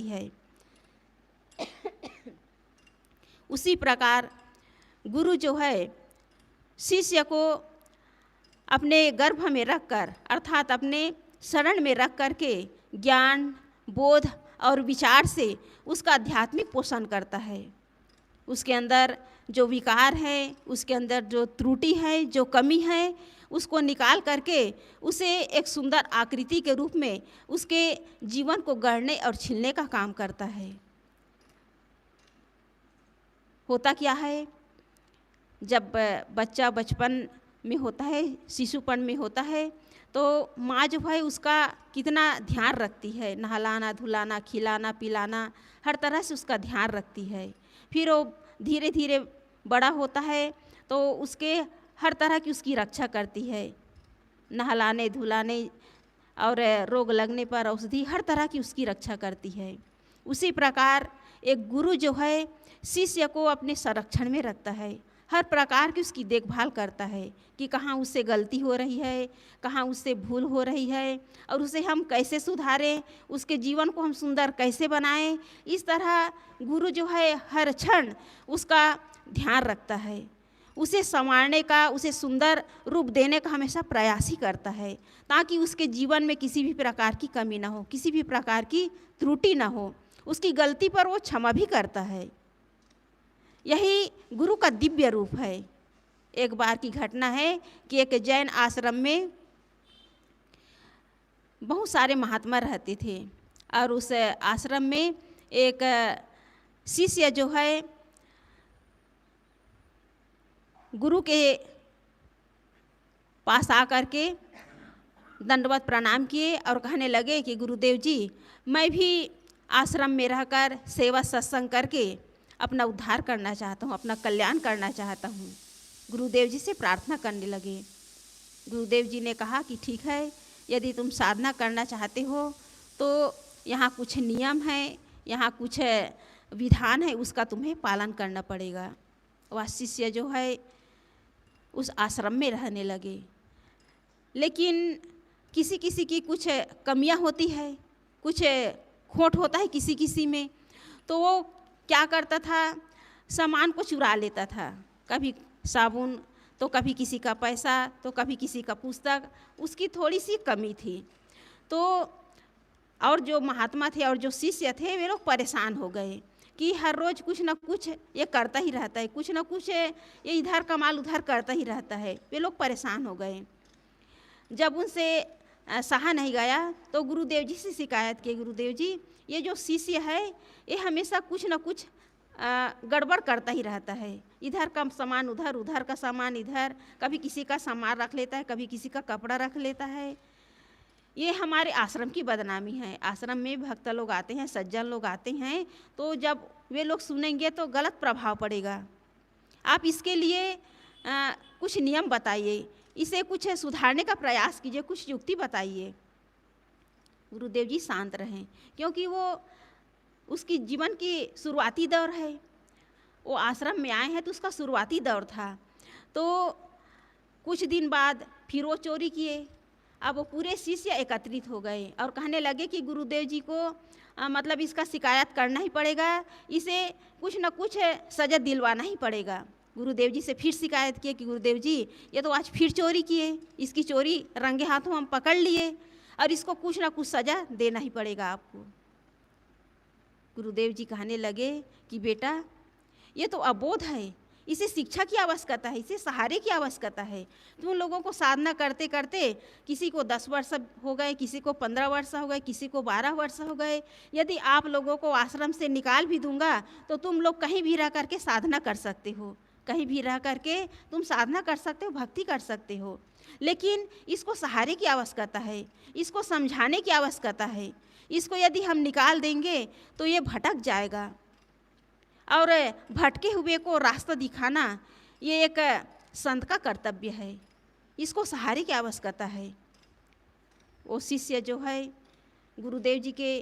है। उसी प्रकार गुरु जो है शिष्य को अपने गर्भ में रखकर अर्थात अपने शरण में रख कर के ज्ञान, बोध और विचार से उसका आध्यात्मिक पोषण करता है। उसके अंदर जो विकार है, उसके अंदर जो त्रुटि है, जो कमी है, उसको निकाल करके उसे एक सुंदर आकृति के रूप में उसके जीवन को गढ़ने और छीलने का काम करता है। होता क्या है, जब बच्चा बचपन में होता है, शिशुपन में होता है, तो माँ जो है उसका कितना ध्यान रखती है, नहलाना धुलाना, खिलाना पिलाना, हर तरह से उसका ध्यान रखती है। फिर वो धीरे धीरे बड़ा होता है तो उसके हर तरह की उसकी रक्षा करती है, नहलाने धुलाने और रोग लगने पर औषधि, हर तरह की उसकी रक्षा करती है। उसी प्रकार एक गुरु जो है शिष्य को अपने संरक्षण में रखता है, हर प्रकार की उसकी देखभाल करता है कि कहाँ उससे गलती हो रही है, कहाँ उससे भूल हो रही है और उसे हम कैसे सुधारें, उसके जीवन को हम सुंदर कैसे बनाएं। इस तरह गुरु जो है हर क्षण उसका ध्यान रखता है, उसे संवारने का, उसे सुंदर रूप देने का हमेशा प्रयास ही करता है, ताकि उसके जीवन में किसी भी प्रकार की कमी ना हो, किसी भी प्रकार की त्रुटि ना हो। उसकी गलती पर वो क्षमा भी करता है। यही गुरु का दिव्य रूप है। एक बार की घटना है कि एक जैन आश्रम में बहुत सारे महात्मा रहते थे और उस आश्रम में एक शिष्य जो है गुरु के पास आकर के दंडवत प्रणाम किए और कहने लगे कि गुरुदेव जी, मैं भी आश्रम में रहकर सेवा सत्संग करके अपना उद्धार करना चाहता हूँ, अपना कल्याण करना चाहता हूँ। गुरुदेव जी से प्रार्थना करने लगे। गुरुदेव जी ने कहा कि ठीक है, यदि तुम साधना करना चाहते हो तो यहाँ कुछ नियम है, यहाँ कुछ विधान है, उसका तुम्हें पालन करना पड़ेगा। वह शिष्य जो है उस आश्रम में रहने लगे, लेकिन किसी किसी की कुछ कमियाँ होती है, कुछ खोट होता है किसी किसी में, तो वो क्या करता था, सामान को चुरा लेता था, कभी साबुन तो कभी किसी का पैसा तो कभी किसी का पुस्तक। उसकी थोड़ी सी कमी थी तो और जो महात्मा थे और जो शिष्य थे वे लोग परेशान हो गए कि हर रोज़ कुछ ना कुछ ये करता ही रहता है, कुछ ना कुछ ये इधर का माल उधर करता ही रहता है। वे लोग परेशान हो गए। जब उनसे सहा नहीं गया तो गुरुदेव जी से शिकायत की, गुरुदेव जी ये जो शिष्य है ये हमेशा कुछ ना कुछ गड़बड़ करता ही रहता है, इधर का सामान उधर, उधर का सामान इधर, कभी किसी का सामान रख लेता है, कभी किसी का कपड़ा रख लेता है। ये हमारे आश्रम की बदनामी है। आश्रम में भक्त लोग आते हैं, सज्जन लोग आते हैं, तो जब वे लोग सुनेंगे तो गलत प्रभाव पड़ेगा। आप इसके लिए कुछ नियम बताइए, इसे कुछ सुधारने का प्रयास कीजिए, कुछ युक्ति बताइए। गुरुदेव जी शांत रहें, क्योंकि वो उसकी जीवन की शुरुआती दौर है। वो आश्रम में आए हैं तो उसका शुरुआती दौर था। तो कुछ दिन बाद फिर वो चोरी किए। अब वो पूरे शिष्य एकत्रित हो गए और कहने लगे कि गुरुदेव जी को मतलब इसका शिकायत करना ही पड़ेगा, इसे कुछ न कुछ सजा दिलवाना ही पड़ेगा। गुरुदेव जी से फिर शिकायत किए कि गुरुदेव जी ये तो आज फिर चोरी किए, इसकी चोरी रंगे हाथों हम पकड़ लिए और इसको कुछ ना कुछ सजा देना ही पड़ेगा आपको। गुरुदेव जी कहने लगे कि बेटा ये तो अबोध है, इसे शिक्षा की आवश्यकता है, इसे सहारे की आवश्यकता है। तुम लोगों को साधना करते करते किसी को 10 वर्ष हो गए, किसी को 15 वर्ष हो गए, किसी को 12 वर्ष हो गए। यदि आप लोगों को आश्रम से निकाल भी दूंगा तो तुम लोग कहीं भी रह करके साधना कर सकते हो, कहीं भी रह करके तुम साधना कर सकते हो, भक्ति कर सकते हो। लेकिन इसको सहारे की आवश्यकता है, इसको समझाने की आवश्यकता है। इसको यदि हम निकाल देंगे तो ये भटक जाएगा और भटके हुए को रास्ता दिखाना ये एक संत का कर्तव्य है। इसको सहारे की आवश्यकता है। वो शिष्य जो है गुरुदेव जी के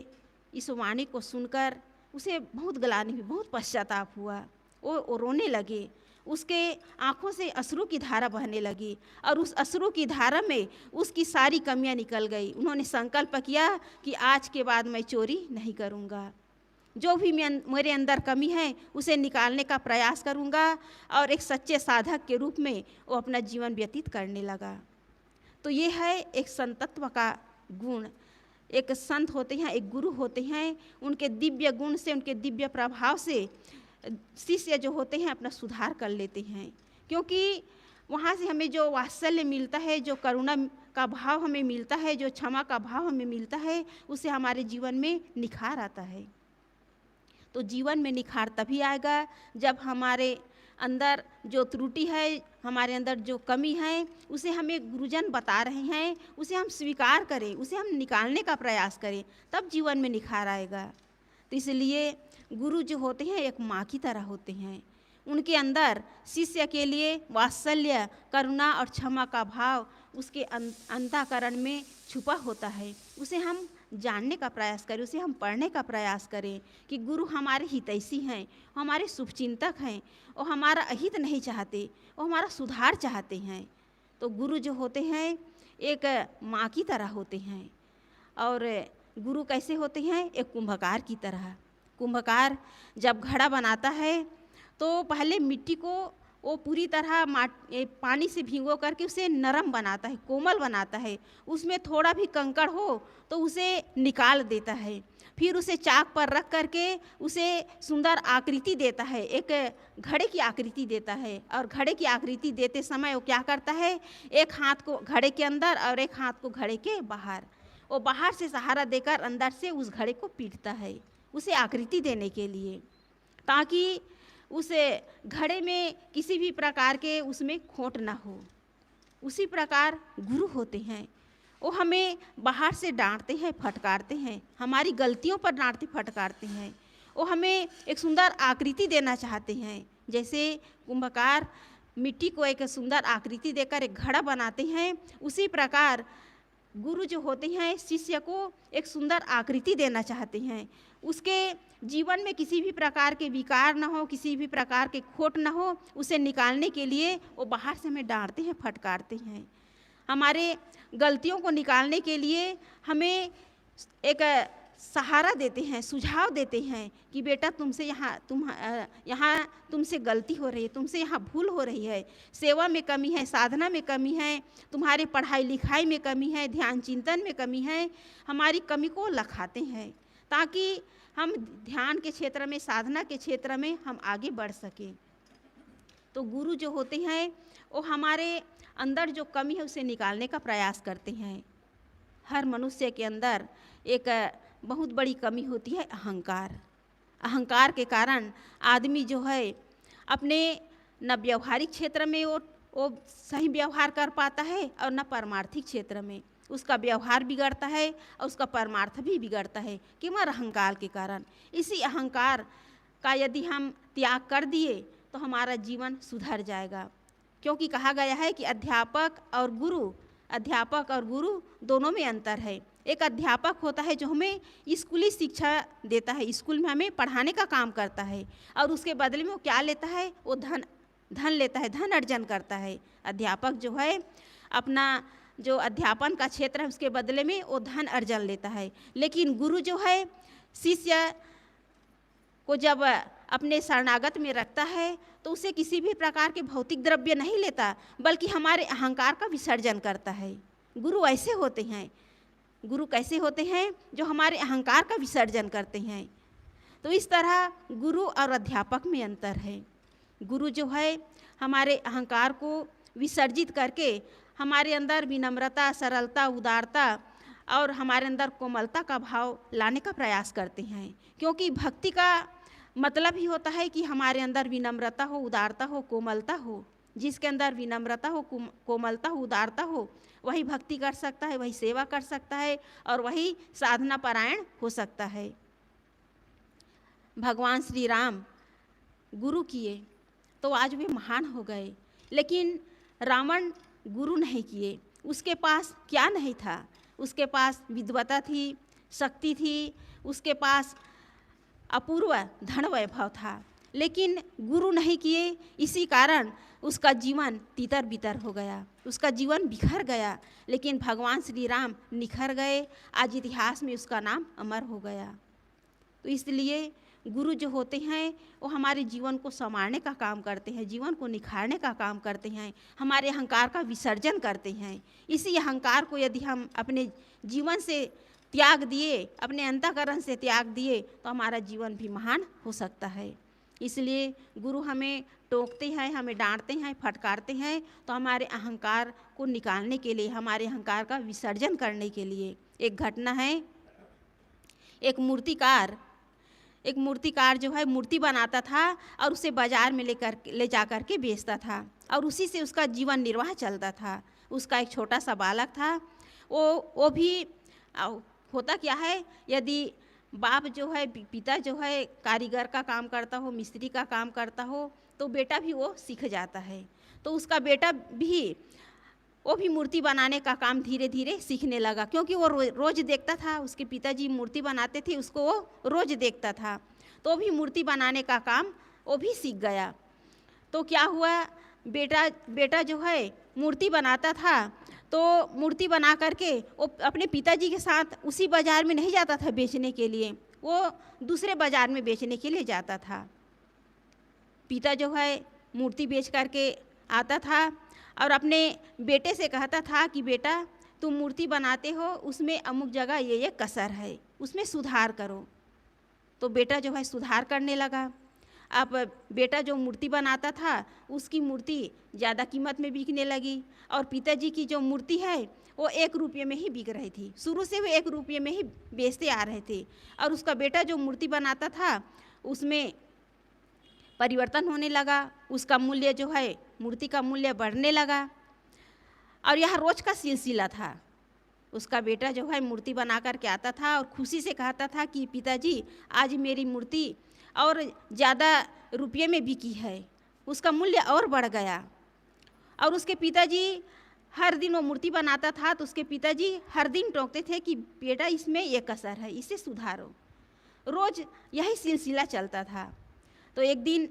इस वाणी को सुनकर उसे बहुत ग्लानि हुई, बहुत पश्चाताप हुआ। वो रोने लगे, उसके आँखों से अश्रु की धारा बहने लगी और उस अश्रु की धारा में उसकी सारी कमियां निकल गई। उन्होंने संकल्प किया कि आज के बाद मैं चोरी नहीं करूँगा, जो भी मेरे अंदर कमी है उसे निकालने का प्रयास करूँगा और एक सच्चे साधक के रूप में वो अपना जीवन व्यतीत करने लगा। तो ये है एक संतत्व का गुण। एक संत होते हैं, एक गुरु होते हैं, उनके दिव्य गुण से, उनके दिव्य प्रभाव से शिष्य जो होते हैं अपना सुधार कर लेते हैं, क्योंकि वहाँ से हमें जो वात्सल्य मिलता है, जो करुणा का भाव हमें मिलता है, जो क्षमा का भाव हमें मिलता है, उससे हमारे जीवन में निखार आता है। तो जीवन में निखार तभी आएगा जब हमारे अंदर जो त्रुटि है, हमारे अंदर जो कमी है, उसे हमें गुरुजन बता रहे हैं, उसे हम स्वीकार करें, उसे हम निकालने का प्रयास करें, तब जीवन में निखार आएगा। तो इसलिए गुरु जो होते हैं एक माँ की तरह होते हैं। उनके अंदर शिष्य के लिए वात्सल्य, करुणा और क्षमा का भाव उसके अंतःकरण में छुपा होता है। उसे हम जानने का प्रयास करें, उसे हम पढ़ने का प्रयास करें कि गुरु हमारे हितैषी हैं, हमारे शुभचिंतक हैं, और हमारा अहित नहीं चाहते, वो हमारा सुधार चाहते हैं। तो गुरु जो होते हैं एक माँ की तरह होते हैं। और गुरु कैसे होते हैं? एक कुंभकार की तरह। कुंभकार जब घड़ा बनाता है तो पहले मिट्टी को वो पूरी तरह पानी से भिगो करके उसे नरम बनाता है, कोमल बनाता है। उसमें थोड़ा भी कंकड़ हो तो उसे निकाल देता है, फिर उसे चाक पर रख करके उसे सुंदर आकृति देता है, एक घड़े की आकृति देता है। और घड़े की आकृति देते समय वो क्या करता है, एक हाथ को घड़े के अंदर और एक हाथ को घड़े के बाहर, वो बाहर से सहारा देकर अंदर से उस घड़े को पीटता है, उसे आकृति देने के लिए, ताकि उस घड़े में किसी भी प्रकार के उसमें खोट ना हो। उसी प्रकार गुरु होते हैं, वो हमें बाहर से डांटते हैं, फटकारते हैं, हमारी गलतियों पर डांटते फटकारते हैं। वो हमें एक सुंदर आकृति देना चाहते हैं। जैसे कुंभकार मिट्टी को एक सुंदर आकृति देकर एक घड़ा बनाते हैं, उसी प्रकार गुरु जो होते हैं शिष्य को एक सुंदर आकृति देना चाहते हैं। उसके जीवन में किसी भी प्रकार के विकार न हो, किसी भी प्रकार के खोट न हो, उसे निकालने के लिए वो बाहर से हमें डांटते हैं, फटकारते हैं। हमारे गलतियों को निकालने के लिए हमें एक सहारा देते हैं, सुझाव देते हैं कि बेटा तुमसे यहाँ तुमसे गलती हो रही है, तुमसे यहाँ भूल हो रही है, सेवा में कमी है, साधना में कमी है, तुम्हारे पढ़ाई लिखाई में कमी है, ध्यान चिंतन में कमी है। हमारी कमी को लखाते हैं ताकि हम ध्यान के क्षेत्र में, साधना के क्षेत्र में हम आगे बढ़ सकें। तो गुरु जो होते हैं वो हमारे अंदर जो कमी है उसे निकालने का प्रयास करते हैं। हर मनुष्य के अंदर एक बहुत बड़ी कमी होती है अहंकार। अहंकार के कारण आदमी जो है अपने न व्यवहारिक क्षेत्र में वो सही व्यवहार कर पाता है और न परमार्थिक क्षेत्र में उसका व्यवहार बिगड़ता है और उसका परमार्थ भी बिगड़ता है, केवल अहंकार के कारण। इसी अहंकार का यदि हम त्याग कर दिए तो हमारा जीवन सुधर जाएगा, क्योंकि कहा गया है कि अध्यापक और गुरु दोनों में अंतर है। एक अध्यापक होता है जो हमें स्कूली शिक्षा देता है, स्कूल में हमें पढ़ाने का काम करता है, और उसके बदले में वो क्या लेता है, वो धन लेता है, धन अर्जन करता है। अध्यापक जो है अपना जो अध्यापन का क्षेत्र है उसके बदले में वो धन अर्जन लेता है। लेकिन गुरु जो है शिष्य को जब अपने शरणागत में रखता है तो उसे किसी भी प्रकार के भौतिक द्रव्य नहीं लेता, बल्कि हमारे अहंकार का विसर्जन करता है। गुरु ऐसे होते हैं। गुरु कैसे होते हैं? जो हमारे अहंकार का विसर्जन करते हैं। तो इस तरह गुरु और अध्यापक में अंतर है। गुरु जो है हमारे अहंकार को विसर्जित करके हमारे अंदर विनम्रता, सरलता, उदारता और हमारे अंदर कोमलता का भाव लाने का प्रयास करते हैं, क्योंकि भक्ति का मतलब ही होता है कि हमारे अंदर विनम्रता हो, उदारता हो, कोमलता हो। जिसके अंदर विनम्रता हो, कोमलता हो, उदारता हो, वही भक्ति कर सकता है, वही सेवा कर सकता है और वही साधना परायण हो सकता है। भगवान श्री राम गुरु किए तो आज वे महान हो गए, लेकिन रावण गुरु नहीं किए। उसके पास क्या नहीं था? उसके पास विद्वता थी, शक्ति थी, उसके पास अपूर्व धन वैभव था, लेकिन गुरु नहीं किए। इसी कारण उसका जीवन तितर बितर हो गया, उसका जीवन बिखर गया। लेकिन भगवान श्री राम निखर गए, आज इतिहास में उसका नाम अमर हो गया। तो इसलिए गुरु जो होते हैं वो हमारे जीवन को संवारने का काम करते हैं, जीवन को निखारने का काम करते हैं, हमारे अहंकार का विसर्जन करते हैं। इसी अहंकार को यदि हम अपने जीवन से त्याग दिए, अपने अंतःकरण से त्याग दिए, तो हमारा जीवन भी महान हो सकता है। इसलिए गुरु हमें टोकते हैं, हमें डांटते हैं, फटकारते हैं, तो हमारे अहंकार को निकालने के लिए, हमारे अहंकार का विसर्जन करने के लिए। एक घटना है, एक मूर्तिकार जो है मूर्ति बनाता था और उसे बाजार में ले जा कर के बेचता था और उसी से उसका जीवन निर्वाह चलता था। उसका एक छोटा सा बालक था, वो भी होता क्या है, यदि बाप जो है, पिता जो है कारीगर का काम करता हो, मिस्त्री का काम करता हो, तो बेटा भी वो सीख जाता है। तो उसका बेटा भी मूर्ति बनाने का काम धीरे धीरे सीखने लगा, क्योंकि वो रोज़ देखता था, उसके पिताजी मूर्ति बनाते थे, उसको वो रोज़ देखता था, तो भी मूर्ति बनाने का काम वो भी सीख गया। तो क्या हुआ, बेटा जो है मूर्ति बनाता था, तो मूर्ति बना करके वो अपने पिताजी के साथ उसी बाज़ार में नहीं जाता था बेचने के लिए, वो दूसरे बाज़ार में बेचने के लिए जाता था। पिता जो है मूर्ति बेच करके आता था और अपने बेटे से कहता था कि बेटा, तुम मूर्ति बनाते हो, उसमें अमुक जगह ये कसर है, उसमें सुधार करो। तो बेटा जो है सुधार करने लगा। अब बेटा जो मूर्ति बनाता था उसकी मूर्ति ज़्यादा कीमत में बिकने लगी और पिताजी की जो मूर्ति है वो 1 रुपये में ही बिक रही थी। शुरू से वो 1 रुपये में ही बेचते आ रहे थे और उसका बेटा जो मूर्ति बनाता था उसमें परिवर्तन होने लगा, उसका मूल्य जो है, मूर्ति का मूल्य बढ़ने लगा और यह रोज़ का सिलसिला था। उसका बेटा जो है मूर्ति बना कर के आता था और खुशी से कहता था कि पिताजी, आज मेरी मूर्ति और ज़्यादा रुपये में बिकी है, उसका मूल्य और बढ़ गया। और उसके पिताजी हर दिन वो मूर्ति बनाता था तो उसके पिताजी हर दिन टोकते थे कि बेटा, इसमें ये कसर है, इसे सुधारो। रोज़ यही सिलसिला चलता था। तो एक दिन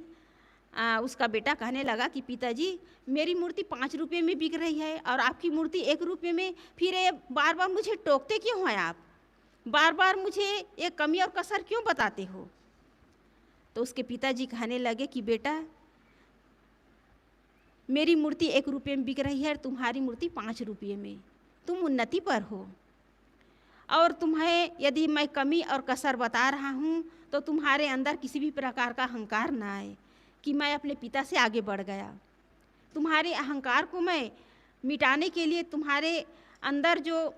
उसका बेटा कहने लगा कि पिताजी, मेरी मूर्ति 5 रुपये में बिक रही है और आपकी मूर्ति 1 रुपये में, फिर ये बार बार मुझे टोकते क्यों हैं आप? बार बार मुझे ये कमी और कसर क्यों बताते हो? तो उसके पिताजी कहने लगे कि बेटा, मेरी मूर्ति 1 रुपये में बिक रही है, तुम्हारी मूर्ति 5 रुपये में, तुम उन्नति पर हो और तुम्हें यदि मैं कमी और कसर बता रहा हूँ तो तुम्हारे अंदर किसी भी प्रकार का अहंकार ना आए कि मैं अपने पिता से आगे बढ़ गया। तुम्हारे अहंकार को मैं मिटाने के लिए, तुम्हारे अंदर जो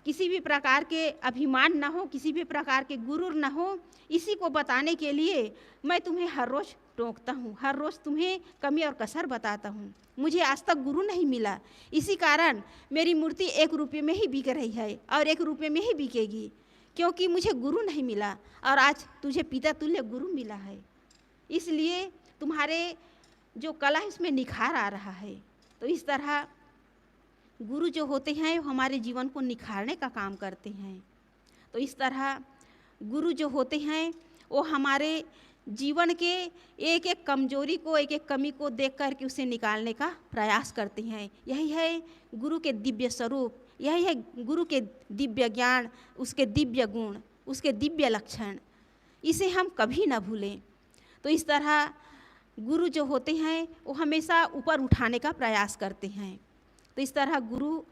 किसी भी प्रकार के अभिमान ना हो, किसी भी प्रकार के गुरूर ना हो, इसी को बताने के लिए मैं तुम्हें हर रोज़ टोकता हूँ, हर रोज़ तुम्हें कमी और कसर बताता हूँ। मुझे आज तक गुरु नहीं मिला, इसी कारण मेरी मूर्ति 1 रुपये में ही बिक रही है और 1 रुपये में ही बिकेगी, क्योंकि मुझे गुरु नहीं मिला और आज तुझे पिता तुल्य गुरु मिला है। इसलिए तुम्हारे जो कला है उसमें निखार आ रहा है। तो इस तरह गुरु जो होते हैं वो हमारे जीवन को निखारने का काम करते हैं। तो इस तरह गुरु जो होते हैं वो हमारे जीवन के एक एक कमजोरी को, एक एक कमी को देख कर के उसे निकालने का प्रयास करते हैं। यही है गुरु के दिव्य स्वरूप, यही है गुरु के दिव्य ज्ञान, उसके दिव्य गुण, उसके दिव्य लक्षण। इसे हम कभी ना भूलें। तो इस तरह गुरु जो होते हैं वो हमेशा ऊपर उठाने का प्रयास करते हैं। तो इस तरह गुरु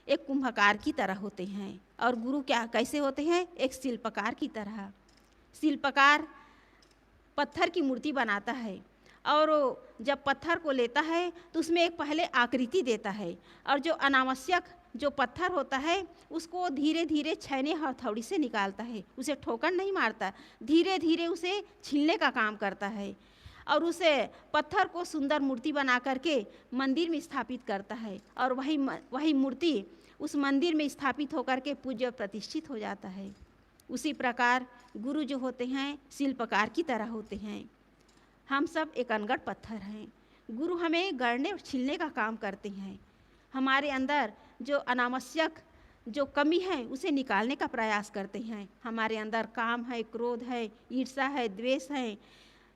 एक कुंभकार की तरह होते हैं और गुरु कैसे होते हैं? एक शिल्पकार की तरह। शिल्पकार पत्थर की मूर्ति बनाता है और जब पत्थर को लेता है तो उसमें एक पहले आकृति देता है और जो अनावश्यक जो पत्थर होता है उसको धीरे धीरे छैने हथौड़ी से निकालता है। उसे ठोकर नहीं मारता, धीरे धीरे उसे छीलने का काम करता है और उसे पत्थर को सुंदर मूर्ति बना करके मंदिर में स्थापित करता है और वही मूर्ति उस मंदिर में स्थापित होकर के पूज्य प्रतिष्ठित हो जाता है। उसी प्रकार गुरु जो होते हैं शिल्पकार की तरह होते हैं। हम सब एक अनगढ़ पत्थर हैं। गुरु हमें गढ़ने और छीलने का काम करते हैं। हमारे अंदर जो अनावश्यक जो कमी है उसे निकालने का प्रयास करते हैं। हमारे अंदर काम है, क्रोध है, ईर्ष्या है, द्वेष है,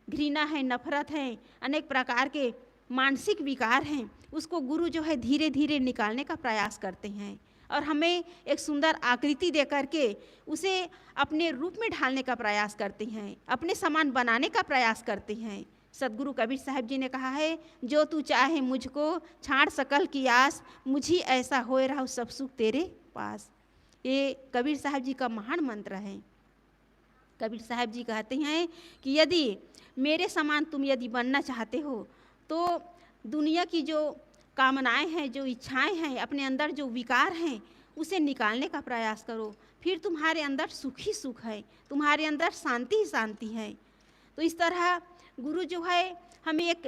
घृणा है, नफरत है, अनेक प्रकार के मानसिक विकार हैं, उसको गुरु जो है धीरे धीरे निकालने का प्रयास करते हैं और हमें एक सुंदर आकृति दे करके उसे अपने रूप में ढालने का प्रयास करते हैं, अपने समान बनाने का प्रयास करते हैं। सदगुरु कबीर साहब जी ने कहा है, जो तू चाहे मुझको छाड़ सकल की आस, मुझी ऐसा होए रहा सब सुख तेरे पास। ये कबीर साहब जी का महान मंत्र है। कबीर साहब जी कहते हैं कि यदि मेरे समान तुम यदि बनना चाहते हो तो दुनिया की जो कामनाएं हैं, जो इच्छाएं हैं, अपने अंदर जो विकार हैं, उसे निकालने का प्रयास करो। फिर तुम्हारे अंदर सुख ही सुख है, तुम्हारे अंदर शांति ही शांति है। तो इस तरह गुरु जो है हमें एक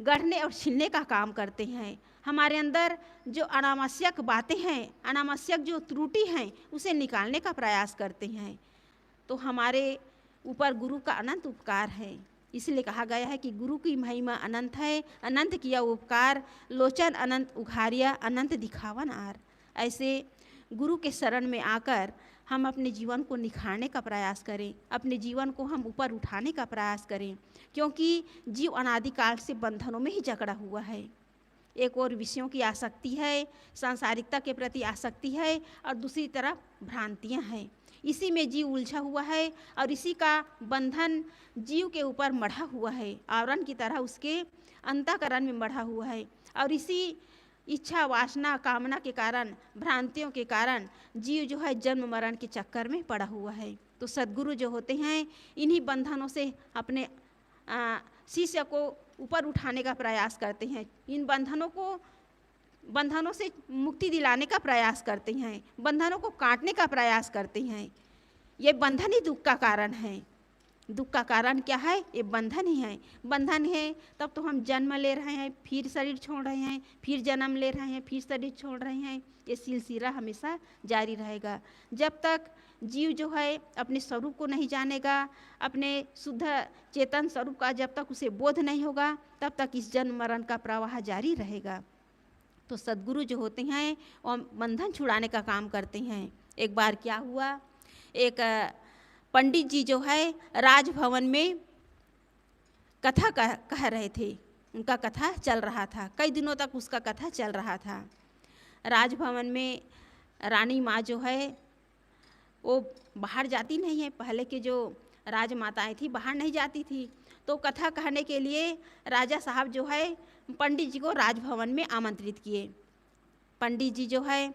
गढ़ने और छीलने का काम करते हैं। हमारे अंदर जो अनावश्यक बातें हैं, अनावश्यक जो त्रुटि हैं, उसे निकालने का प्रयास करते हैं। तो हमारे ऊपर गुरु का अनंत उपकार है। इसलिए कहा गया है कि गुरु की महिमा अनंत है, अनंत किया उपकार, लोचन अनंत उघारिया, अनंत दिखावन आर। ऐसे गुरु के शरण में आकर हम अपने जीवन को निखारने का प्रयास करें, अपने जीवन को हम ऊपर उठाने का प्रयास करें, क्योंकि जीव अनादिकाल से बंधनों में ही जकड़ा हुआ है। एक और विषयों की आसक्ति है, सांसारिकता के प्रति आसक्ति है, और दूसरी तरफ भ्रांतियां हैं। इसी में जीव उलझा हुआ है और इसी का बंधन जीव के ऊपर मढ़ा हुआ है, आवरण की तरह उसके अंतःकरण में मढ़ा हुआ है। और इसी इच्छा, वासना, कामना के कारण, भ्रांतियों के कारण जीव जो है जन्म मरण के चक्कर में पड़ा हुआ है। तो सद्गुरु जो होते हैं इन्हीं बंधनों से अपने शिष्य को ऊपर उठाने का प्रयास करते हैं, इन बंधनों से मुक्ति दिलाने का प्रयास करते हैं, बंधनों को काटने का प्रयास करते हैं। ये बंधन ही दुख का कारण है। दुख का कारण क्या है? ये बंधन ही है। बंधन है तब तो हम जन्म ले रहे हैं, फिर शरीर छोड़ रहे हैं, फिर जन्म ले रहे हैं, फिर शरीर छोड़ रहे हैं। ये सिलसिला हमेशा जारी रहेगा। जब तक जीव जो है अपने स्वरूप को नहीं जानेगा, अपने शुद्ध चेतन स्वरूप का जब तक उसे बोध नहीं होगा, तब तक इस जन्म मरण का प्रवाह जारी रहेगा। तो सद्गुरु जो होते हैं वो बंधन छुड़ाने का काम करते हैं। एक बार क्या हुआ, एक पंडित जी जो है राजभवन में कथा कह रहे थे, उनका कथा चल रहा था, कई दिनों तक उसका कथा चल रहा था। राजभवन में रानी माँ जो है वो बाहर जाती नहीं है, पहले के जो राजमाताएं थी बाहर नहीं जाती थी। तो कथा कहने के लिए राजा साहब जो है पंडित जी को राजभवन में आमंत्रित किए। पंडित जी जो है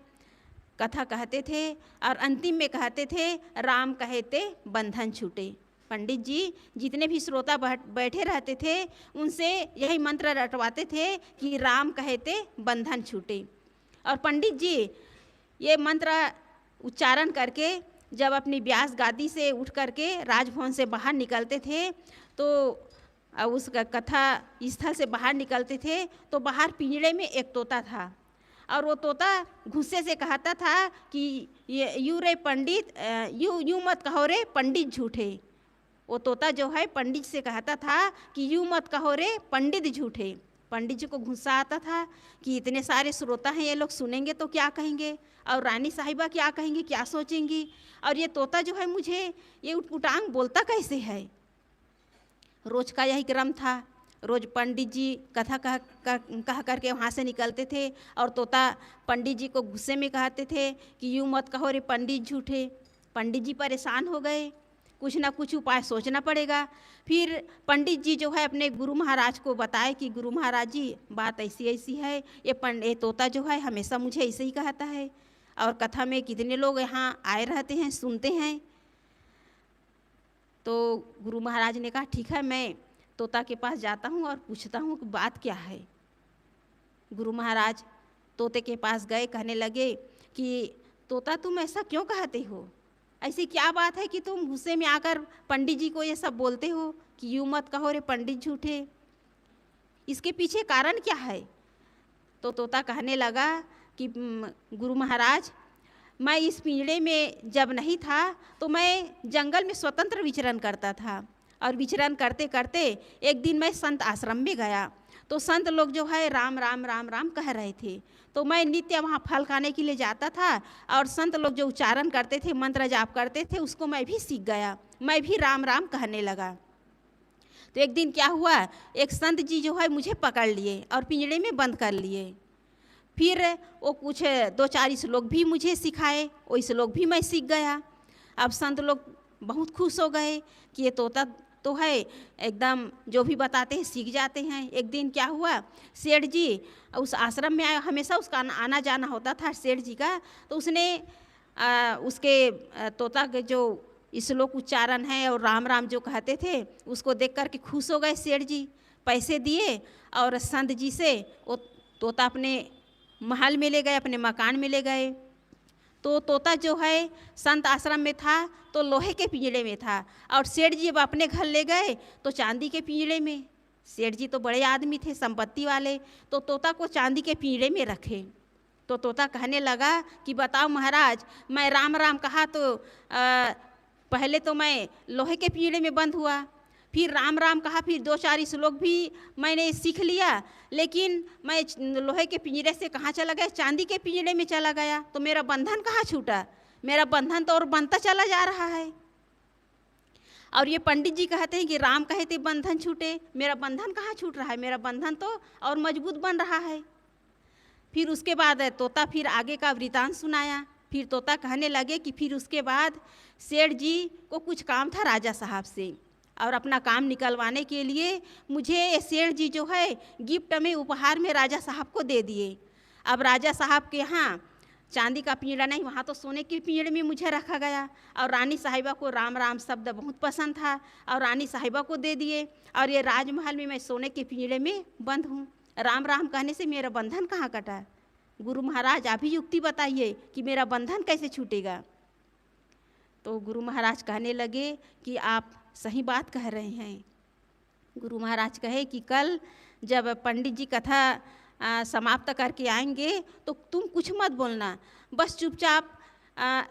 कथा कहते थे और अंतिम में कहते थे, राम कहते बंधन छूटे। पंडित जी जितने भी श्रोता बैठे रहते थे उनसे यही मंत्र रटवाते थे कि राम कहते बंधन छूटे। और पंडित जी ये मंत्र उच्चारण करके जब अपनी व्यास गादी से उठ करके राजभवन से बाहर निकलते थे, तो उस कथा स्थल से बाहर निकलते थे तो बाहर पिंजड़े में एक तोता था, और वो तोता गुस्से से कहता था कि यू रे पंडित, यू मत कहो रे पंडित झूठे। वो तोता जो है पंडित से कहता था कि यू मत कहो रे पंडित झूठे। पंडित जी को गुस्सा आता था कि इतने सारे श्रोता हैं, ये लोग सुनेंगे तो क्या कहेंगे, और रानी साहिबा क्या कहेंगी, क्या सोचेंगी, और ये तोता जो है मुझे ये उटपुटांग बोलता कैसे है। रोज का यही क्रम था, रोज पंडित जी कथा कह करके वहाँ से निकलते थे और तोता पंडित जी को गुस्से में कहते थे कि यूँ मत कहो रे पंडित झूठे। पंडित जी परेशान हो गए, कुछ ना कुछ उपाय सोचना पड़ेगा। फिर पंडित जी जो है अपने गुरु महाराज को बताए कि गुरु महाराज जी बात ऐसी ऐसी है, ये तोता जो है हमेशा मुझे ऐसे ही कहता है, और कथा में कितने लोग यहाँ आए रहते हैं, सुनते हैं। तो गुरु महाराज ने कहा ठीक है, मैं तोता के पास जाता हूँ और पूछता हूँ कि बात क्या है। गुरु महाराज तोते के पास गए, कहने लगे कि तोता तुम ऐसा क्यों कहते हो, ऐसी क्या बात है कि तुम गुस्से में आकर पंडित जी को ये सब बोलते हो कि यूँ मत कहो रे पंडित झूठे, इसके पीछे कारण क्या है। तो तोता कहने लगा कि गुरु महाराज, मैं इस पिंजड़े में जब नहीं था तो मैं जंगल में स्वतंत्र विचरण करता था, और विचरण करते करते एक दिन मैं संत आश्रम में गया, तो संत लोग जो है राम राम राम राम कह रहे थे, तो मैं नित्य वहाँ फल खाने के लिए जाता था, और संत लोग जो उच्चारण करते थे, मंत्र जाप करते थे, उसको मैं भी सीख गया, मैं भी राम राम कहने लगा। तो एक दिन क्या हुआ, एक संत जी जो है मुझे पकड़ लिए और पिंजड़े में बंद कर लिए। फिर वो कुछ 2-4 श्लोक भी मुझे सिखाए, वो श्लोक भी मैं सीख गया। अब संत लोग बहुत खुश हो गए कि ये तोता तो है, एकदम जो भी बताते हैं सीख जाते हैं। एक दिन क्या हुआ, सेठ जी उस आश्रम में आया, हमेशा उसका आना जाना होता था सेठ जी का, तो उसने उसके तोता के जो श्लोक उच्चारण है और राम राम जो कहते थे उसको देख कर के खुश हो गए सेठ जी। पैसे दिए और संत जी से वो तोता अपने महल में ले गए, अपने मकान में ले गए। तो तोता जो है संत आश्रम में था तो लोहे के पिंजड़े में था, और सेठ जी जब अपने घर ले गए तो चांदी के पिंजड़े में। सेठ जी तो बड़े आदमी थे, संपत्ति वाले, तो तोता को चांदी के पिंजड़े में रखे। तो तोता कहने लगा कि बताओ महाराज, मैं राम राम कहा तो पहले तो मैं लोहे के पिंजड़े में बंद हुआ, फिर राम राम कहा, फिर 2-4 श्लोक भी मैंने सीख लिया, लेकिन मैं लोहे के पिंजरे से कहाँ चला गया, चांदी के पिंजरे में चला गया। तो मेरा बंधन कहाँ छूटा, मेरा बंधन तो और बनता चला जा रहा है। और ये पंडित जी कहते हैं कि राम कहे थे बंधन छूटे, मेरा बंधन कहाँ छूट रहा है, मेरा बंधन तो और मजबूत बन रहा है। फिर उसके बाद तोता फिर आगे का वृतांत सुनाया। फिर तोता कहने लगे कि फिर उसके बाद सेठ जी को कुछ काम था राजा साहब से, और अपना काम निकलवाने के लिए मुझे सेठ जी जो है गिफ्ट में उपहार में राजा साहब को दे दिए। अब राजा साहब के यहाँ चांदी का पिंजड़ा नहीं, वहाँ तो सोने के पिंजड़े में मुझे रखा गया। और रानी साहिबा को राम राम शब्द बहुत पसंद था और रानी साहिबा को दे दिए, और ये राजमहल में मैं सोने के पिंजड़े में बंद हूँ। राम राम कहने से मेरा बंधन कहाँ कटा? गुरु महाराज आप ही युक्ति बताइए कि मेरा बंधन कैसे छूटेगा। तो गुरु महाराज कहने लगे कि आप सही बात कह रहे हैं। गुरु महाराज कहे कि कल जब पंडित जी कथा समाप्त करके आएंगे तो तुम कुछ मत बोलना, बस चुपचाप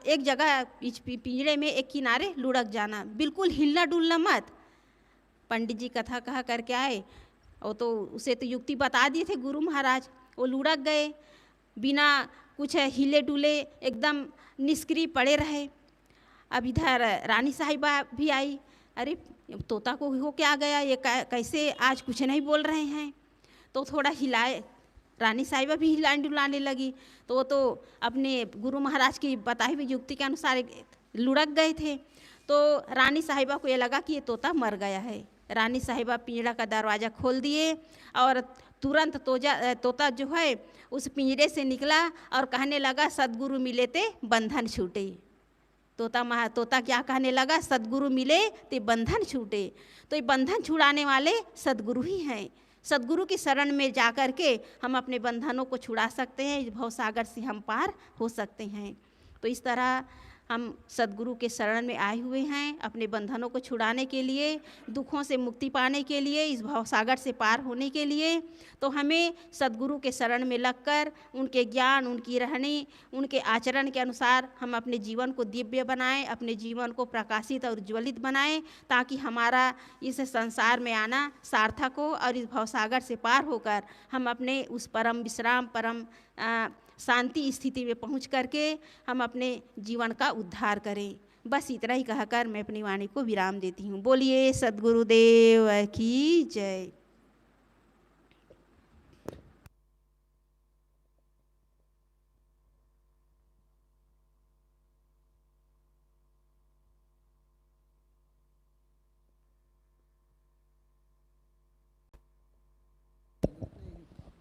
एक जगह पिंजरे में एक किनारे लुढ़क जाना, बिल्कुल हिलना डुलना मत। पंडित जी कथा कहा करके आए, और तो उसे तो युक्ति बता दिए थे गुरु महाराज। वो लुढ़क गए, बिना कुछ हिले डुले एकदम निष्क्रिय पड़े रहे। अब इधर रानी साहिबा भी आई, अरे तोता को हो क्या गया, ये कैसे आज कुछ नहीं बोल रहे हैं। तो थोड़ा हिलाए, रानी साहिबा भी हिलाने डुलाने लगी। तो वो तो अपने गुरु महाराज की बताई हुई युक्ति के अनुसार लुढ़क गए थे। तो रानी साहिबा को ये लगा कि ये तोता मर गया है। रानी साहिबा पिंजरा का दरवाज़ा खोल दिए और तुरंत तोता जो है उस पिंजरे से निकला और कहने लगा सद्गुरु मिले ते बंधन छूटे। तोता क्या कहने लगा, सद्गुरु मिले ते बंधन छूटे। तो ये बंधन छुड़ाने वाले सद्गुरु ही हैं। सद्गुरु की शरण में जा कर के हम अपने बंधनों को छुड़ा सकते हैं, इस भवसागर से हम पार हो सकते हैं। तो इस तरह हम सद्गुरु के शरण में आए हुए हैं अपने बंधनों को छुड़ाने के लिए, दुखों से मुक्ति पाने के लिए, इस भवसागर से पार होने के लिए। तो हमें सद्गुरु के शरण में लगकर उनके ज्ञान, उनकी रहनी, उनके आचरण के अनुसार हम अपने जीवन को दिव्य बनाएं, अपने जीवन को प्रकाशित और उज्ज्वलित बनाएं, ताकि हमारा इस संसार में आना सार्थक हो और इस भवसागर से पार होकर हम अपने उस परम विश्राम, परम शांति स्थिति में पहुंच करके हम अपने जीवन का उद्धार करें। बस इतना ही कहकर मैं अपनी वाणी को विराम देती हूँ। बोलिए सद्गुरुदेव की जय।